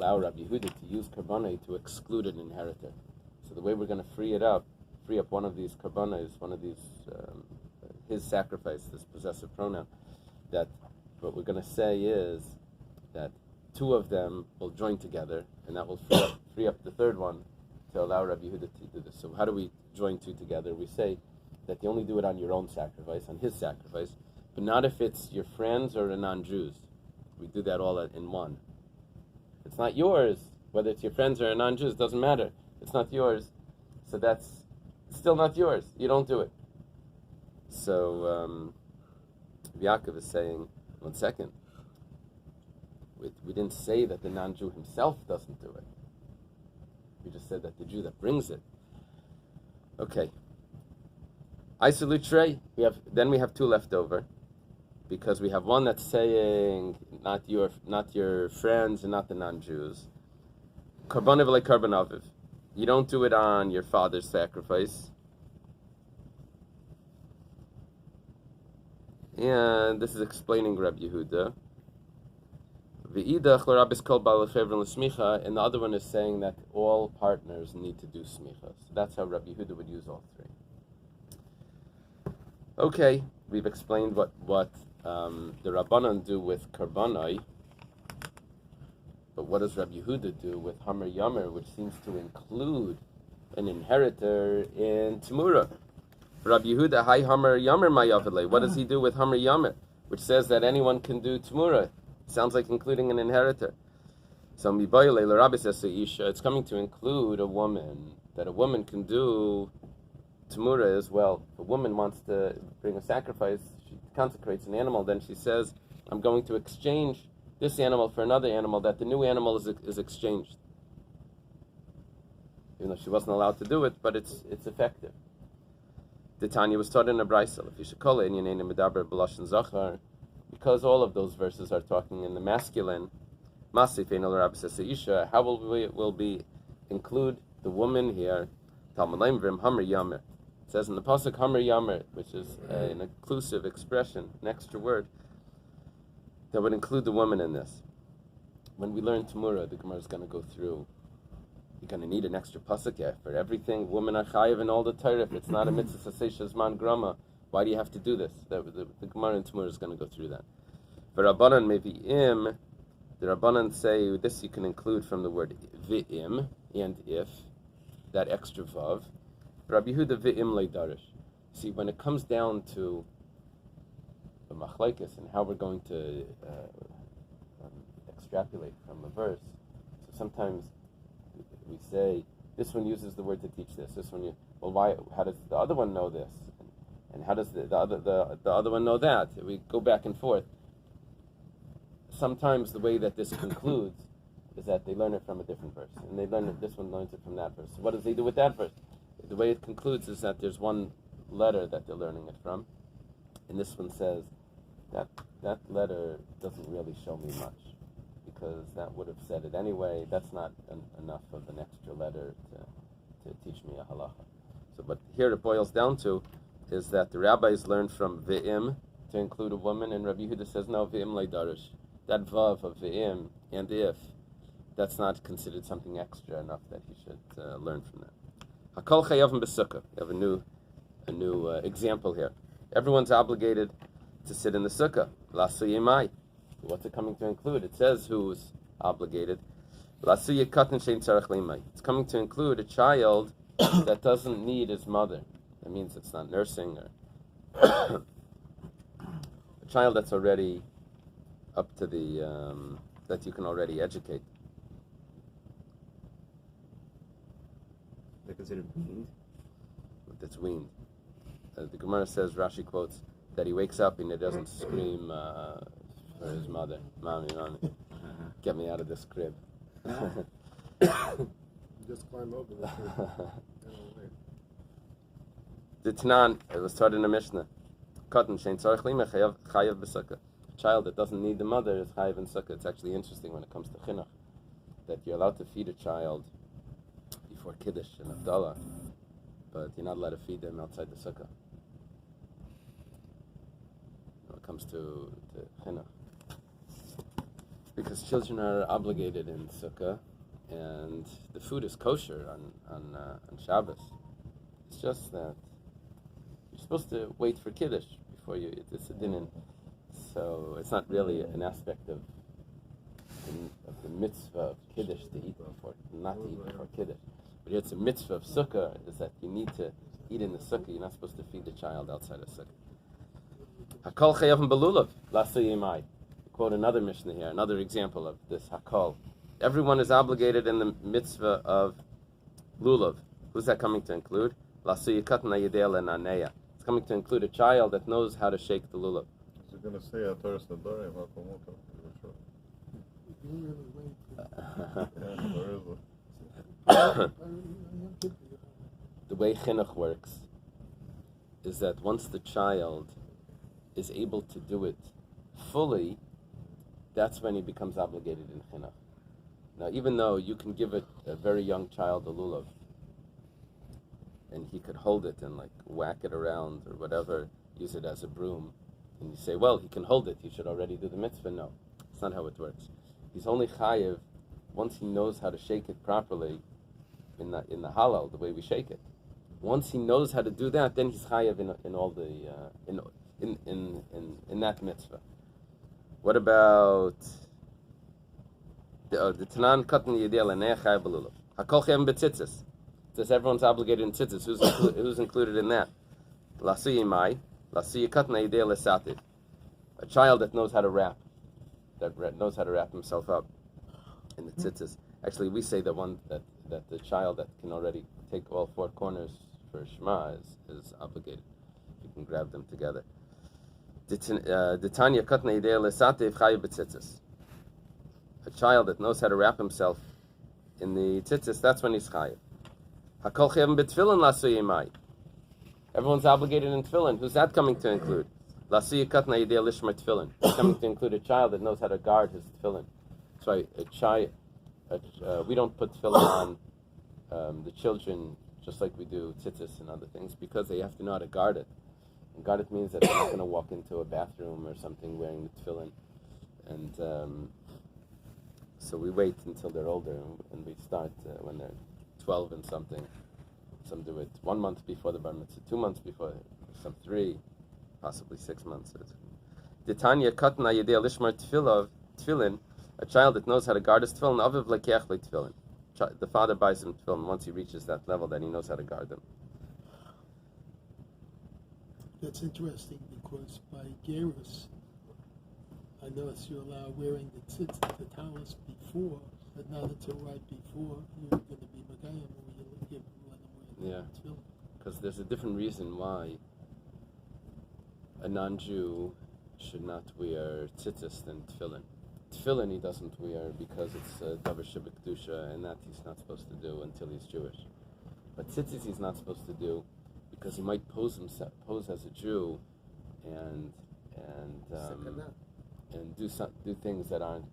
allow Rabbi Yehuda to use karbanai to exclude an inheritor. So the way we're going to free up one of these karbanais, one of these, his sacrifice, this possessive pronoun, that what we're going to say is that two of them will join together, and that will free up the third one to allow Rabbi Yehuda to do this. So how do we join two together? We say that you only do it on your own sacrifice, on his sacrifice, but not if it's your friends or a non-Jews. We do that all in one. It's not yours, whether it's your friends or a non-Jews, doesn't matter. It's not yours, so that's still not yours. You don't do it. So Yaakov is saying, one second, we didn't say that the non-Jew himself doesn't do it. We just said that the Jew that brings it. Okay. Isolate we have two left over, because we have one that's saying not your friends and not the non-Jews. Karban aviv karban aviv. You don't do it on your father's sacrifice. And this is explaining Rabbi Yehuda. V'idach l'rabbis kol ba'al chevron l'smicha, and the other one is saying that all partners need to do smicha. So that's how Rabbi Yehuda would use all three. Okay, we've explained what the Rabbanan do with karbanai, but what does Rabbi Yehuda do with Hamar Yamer, which seems to include an inheritor in Tamura? Rabbi Yehuda, Hai Hamar Yamer Mayavile. What does he do with Hamar Yamer, which says that anyone can do Tamura? Sounds like including an inheritor. So Mibayile l'Rabbi says to Isha, it's coming to include a woman, that a woman can do Tamura as well. If a woman wants to bring a sacrifice, she consecrates an animal, then she says, I'm going to exchange this animal for another animal, that the new animal is exchanged. Even though she wasn't allowed to do it, but it's effective. The Tanya was taught in a Bais, because all of those verses are talking in the masculine. How will we include the woman here? It says in the pasuk Hamar Yamer, which is an inclusive expression, an extra word, that would include the woman in this. When we learn Tamura, the Gemara is going to go through. You're going to need an extra pasuk for everything. Women are chayiv in all the Torah. If it's not a mitzvah sasei zman grama, why do you have to do this? The Gemara in Tamura is going to go through that. For Rabbanan mevi'im, the Rabbanan say this you can include from the word vi'im, and if, that extra vav. Rabbi Yehuda vi'im leidarish. See, when it comes down to the machlekes and how we're going to extrapolate from a verse, so sometimes we say this one uses the word to teach this. This one, why? How does the other one know this? And how does the other one know that? We go back and forth. Sometimes the way that this concludes is that they learn it from a different verse, and they learn it. This one learns it from that verse. So what does they do with that verse? The way it concludes is that there's one letter that they're learning it from, and this one says that letter doesn't really show me much, because that would have said it anyway. That's not enough of an extra letter to teach me a halacha. So, but here it boils down to is that the rabbis learned from Ve'im to include a woman, and Rabbi Yehuda says, no, Ve'im leidarish. That vav of Ve'im and if, that's not considered something extra enough that he should learn from that. Hakol chayavim b'sukkah. We have a new example here. Everyone's obligated to sit in the sukkah. Lasuye mai. What's it coming to include? It says who's obligated. Lasuye katan shein tzarech limai. It's coming to include a child that doesn't need his mother. That means it's not nursing, or a child that's already up to the that you can already educate. They're considered weaned? That's weaned. The Gemara says, Rashi quotes, that he wakes up and he doesn't scream for his mother, mommy, get me out of this crib. Just climb over the crib. The Tanan, it was taught in a Mishnah. Katan shein tzarech limai chayav b'sukkah. A child that doesn't need the mother is chayav in sukkah. It's actually interesting when it comes to chinuch, that you're allowed to feed a child before Kiddush and Havdalah, but you're not allowed to feed them outside the sukkah. When it comes to chinuch. because children are obligated in Sukkah, and the food is kosher on Shabbos. It's just that you're supposed to wait for Kiddush before you eat this dinin. So it's not really an aspect of the mitzvah of Kiddush to eat before, not to eat before Kiddush. But it's a mitzvah of Sukkah, is that you need to eat in the Sukkah. You're not supposed to feed the child outside of Sukkah. Hakol chayavim belulav, lasu yimai. Quote another Mishnah here, another example of this Hakol. Everyone is obligated in the mitzvah of lulav. Who's that coming to include? Lasu yikatna yidei lenaneya. It's coming to include a child that knows how to shake the lulav. Is it going to say Torah Nedarim? The way chinuch works is that once the child is able to do it fully, that's when he becomes obligated in chinuch. Now, even though you can give a very young child a lulav, and he could hold it and like whack it around or whatever, use it as a broom, and you say, well, he can hold it, he should already do the mitzvah. No, it's not how it works. He's only chayiv once he knows how to shake it properly in the halal, the way we shake it. Once he knows how to do that, then he's chayiv in all the in that mitzvah. What about the Tanan Katan Yidel and Chayiv Belulav? Hakol Chayim B'tzitzis. Says everyone's obligated in tzitzis. Who's included in that? Lasu Yimai, Lasu Yikatna Yidel Esativ. A child that knows how to wrap, knows how to wrap himself up in the tzitzis. Actually, we say that the child that can already take all four corners for Shema is obligated. You can grab them together. Ditanya Katna Yidei Lesativ Chayiv B'tzitzis. A child that knows how to wrap himself in the tzitzis, that's when he's chayiv. Hakol chayavim b'tfilin lasu yimai. Everyone's obligated in tefillin. Who's that coming to include? Lasu yikatna yidei lishma tefillin. It's coming to include a child that knows how to guard his tefillin. That's why we don't put tefillin on the children just like we do tzitzis and other things, because they have to know how to guard it. And guard it means that they're not going to walk into a bathroom or something wearing the tefillin. And so we wait until they're older, and we start when they're 12 and something. Some do it 1 month before the bar mitzvah, 2 months before, some 3, possibly 6 months. Ditanya katna yedei lishmar tefillin, a child that knows how to guard his tefillin, aviv lekeach tefillin. The father buys him tefillin once he reaches that level, that he knows how to guard them. That's interesting, because by Gerus, I notice you're allowed wearing the talis before, but not until right before you're going to be Megayim, or you let them wear the tefillin. Because there's a different reason why a non-Jew should not wear tzitzis than tefillin. Tefillin he doesn't wear because it's davar shebekdusha, and that he's not supposed to do until he's Jewish. But tzitzis he's not supposed to do because he might pose as a Jew, and do things that aren't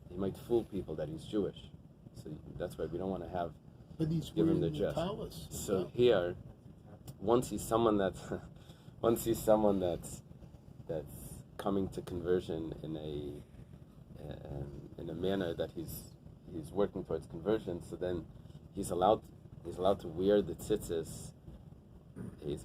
he might fool people that he's Jewish. So that's why we don't want to give him the dress. So here, once he's someone that's coming to conversion in a manner that he's working towards conversion, so then he's allowed to wear the tzitzis.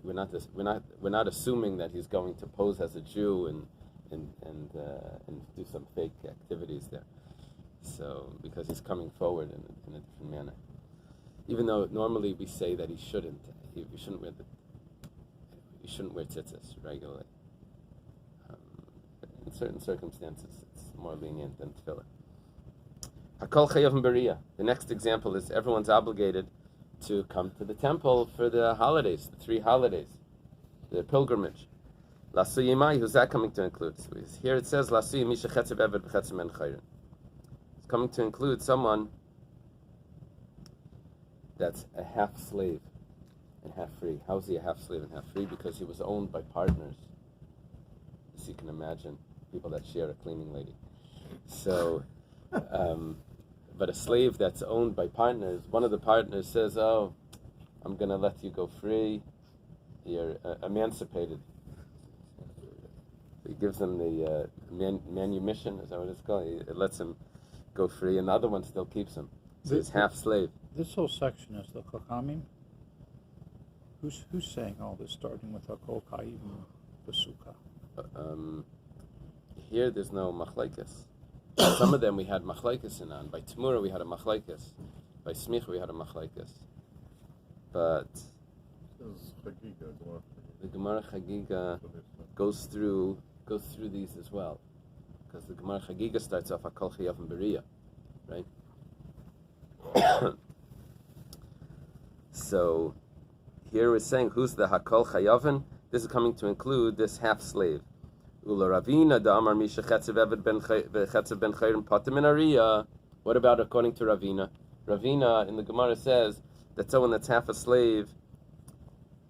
We're not assuming that he's going to pose as a Jew and do some fake activities there. So because he's coming forward in a different manner, even though normally we say that he shouldn't wear tzitzis regularly. In certain circumstances, it's more lenient than tefillah. Hakol chayavim b'riyah. The next example is everyone's obligated to come to the temple for the holidays, the 3 holidays, the pilgrimage. Lasu yimai, who's that coming to include? So here it says, Lasu yimai shechetzev eved b'chetzem en chayrin. It's coming to include someone that's a half slave and half free. How is he a half slave and half free? Because he was owned by partners. As you can imagine, people that share a cleaning lady. So, but a slave that's owned by partners, one of the partners says, "Oh, I'm going to let you go free. You're emancipated. He gives him the manumission, is that what it's called? It lets him go free, and the other one still keeps him. So he's half slave. This whole section is the Chachamim. Who's saying all this, starting with Hakol Kayim Basuka? Here there's no machlekes. Some of them we had machlekes in on. By Temura we had a machlekes. By Smicha we had a machlekes. But the Gemara Chagiga goes through these as well, because the Gemara Chagiga starts off Hakol Chayavim Beriya, right? So here we're saying who's the Hakol Chayavin. This is coming to include this half slave. Ula Ravina da Amar Misha Chetzev Eved ben Chayrim Patim in Ariya. What about according to Ravina? Ravina in the Gemara says that someone that's half slave,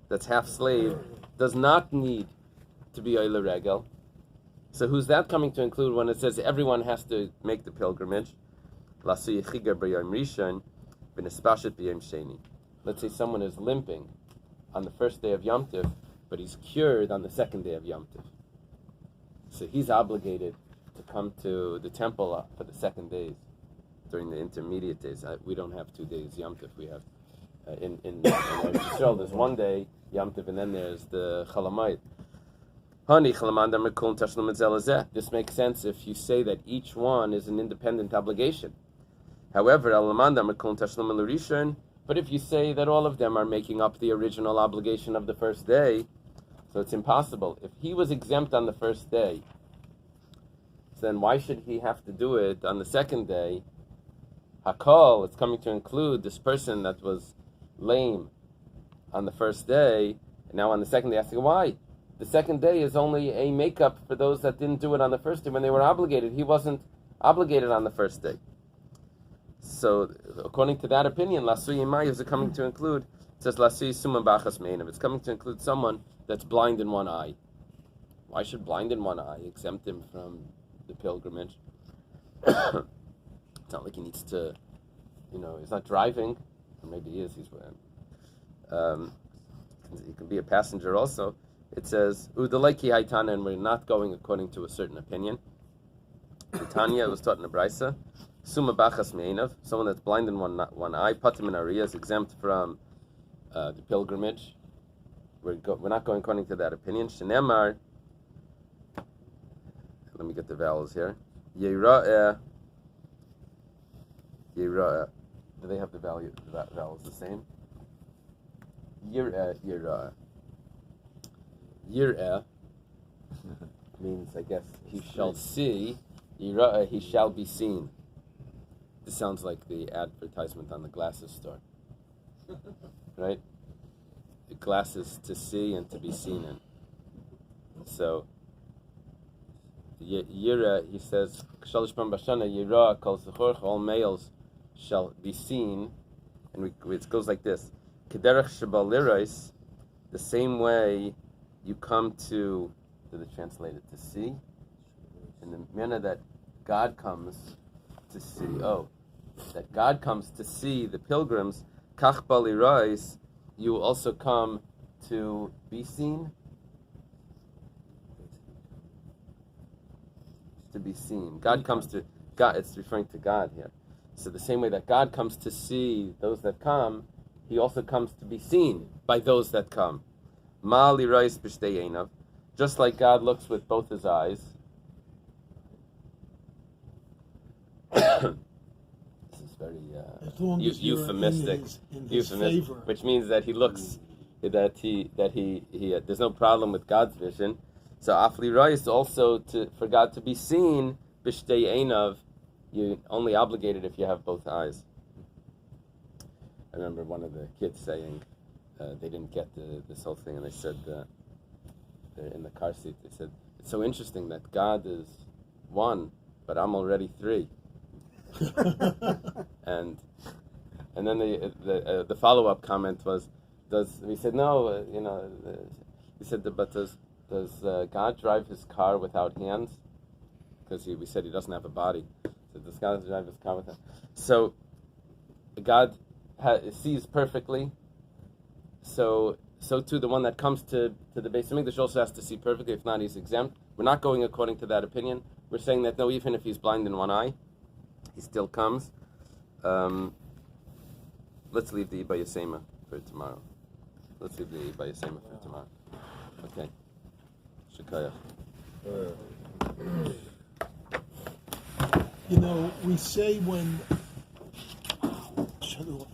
does not need to be Eily Regel. So who's that coming to include when it says everyone has to make the pilgrimage? Let's say someone is limping on the first day of Yom Tov, but he's cured on the second day of Yom Tov. So he's obligated to come to the temple for the second days, during the intermediate days. We don't have 2 days Yom Tov. We have, in Israel, there's 1 day Yom Tov, and then there's the Chalamayit. This makes sense if you say that each one is an independent obligation. However, but if you say that all of them are making up the original obligation of the first day, so it's impossible. If he was exempt on the first day, then why should he have to do it on the second day? Hakol, it's coming to include this person that was lame on the first day, and now on the second day, asking why? The second day is only a makeup for those that didn't do it on the first day when they were obligated. He wasn't obligated on the first day. So, according to that opinion, Lasui Imai is coming to include, it says Lasui Suma Bachas Meinav. It's coming to include someone that's blind in one eye. Why should blind in one eye exempt him from the pilgrimage? It's not like he needs to, he's not driving, or maybe he is. He can be a passenger also. It says Udaleki Haitana, and we're not going according to a certain opinion. Tanya was taught in the Braisa. Suma Bachas Meinav, someone that's blind in one eye. Patim in Ariya is exempt from the pilgrimage. We're not going according to that opinion. Shenemar, let me get the vowels here. Yera'eh. Do they have the vowels the same? Yera'eh. Yera'eh means, I guess, he shall see. Yera'eh, he shall be seen. This sounds like the advertisement on the glasses store. Right? The glasses to see and to be seen in. So, Yira, he says, all males shall be seen, and it goes like this. The same way you come to the translated to see, in the manner that God comes to see, that God comes to see the pilgrims, kach balirais, you also come to be seen. To be seen. God comes to God. It's referring to God here. So the same way that God comes to see those that come, He also comes to be seen by those that come. Ma lirais b'shtei einav, just like God looks with both His eyes. This is very euphemistic, which means that He looks, that he there's no problem with God's vision. So afli rais also for God to be seen, b'shtei einav, you're only obligated if you have both eyes. I remember one of the kids saying they didn't get this whole thing, and they said they're in the car seat. They said it's so interesting that God is one, but I'm already three. and then the follow-up comment was, he said no, he said but does God drive his car without hands? Because we said He doesn't have a body. So does God drive his car without? So God sees perfectly. So so too the one that comes to the Bais Hamikdash also has to see perfectly. If not, he's exempt. We're not going according to that opinion. We're saying that no, even if he's blind in one eye, he still comes. Let's leave the Iba Yasema for tomorrow. Okay. Shekayach. We say when... Shut it off.